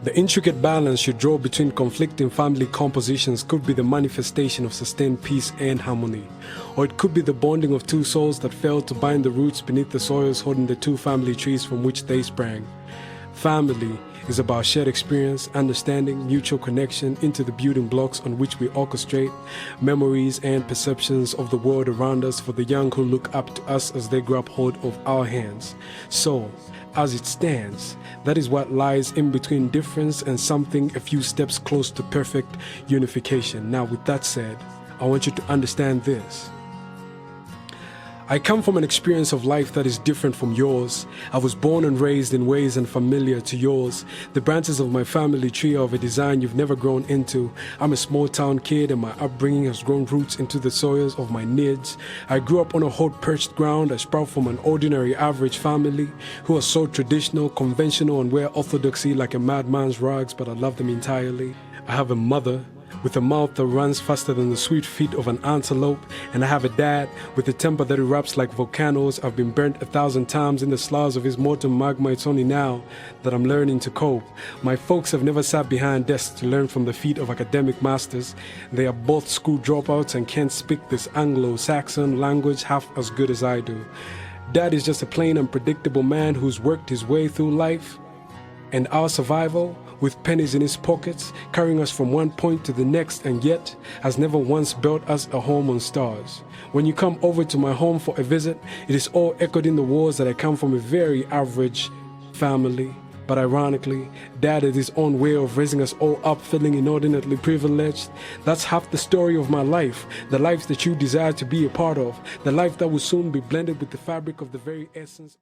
The intricate balance you draw between conflicting family compositions could be the manifestation of sustained peace and harmony, or it could be the bonding of two souls that failed to bind the roots beneath the soils holding the two family trees from which they sprang. Family is about shared experience, understanding, mutual connection into the building blocks on which we orchestrate memories and perceptions of the world around us for the young who look up to us as they grab hold of our hands. So, as it stands, that is what lies in between difference and something a few steps close to perfect unification. Now, with that said, I want you to understand this. I come from an experience of life that is different from yours. I was born and raised in ways unfamiliar to yours. The branches of my family tree are of a design you've never grown into. I'm a small town kid and my upbringing has grown roots into the soils of my needs. I grew up on a hot perched ground. I sprout from an ordinary average family who are so traditional, conventional and wear orthodoxy like a madman's rags, but I love them entirely. I have a mother with a mouth that runs faster than the sweet feet of an antelope, and I have a dad with a temper that erupts like volcanoes. I've been burnt 1,000 times in the sloughs of his molten magma. It's only now that I'm learning to cope. My folks have never sat behind desks to learn from the feet of academic masters. They are both school dropouts and can't speak this Anglo-Saxon language half as good as I do. Dad is just a plain and predictable man who's worked his way through life and our survival with pennies in his pockets, carrying us from one point to the next, and yet has never once built us a home on stars. When you come over to my home for a visit, it is all echoed in the walls that I come from a very average family. But ironically, Dad had his own way of raising us all up, feeling inordinately privileged. That's half the story of my life, the life that you desire to be a part of, the life that will soon be blended with the fabric of the very essence.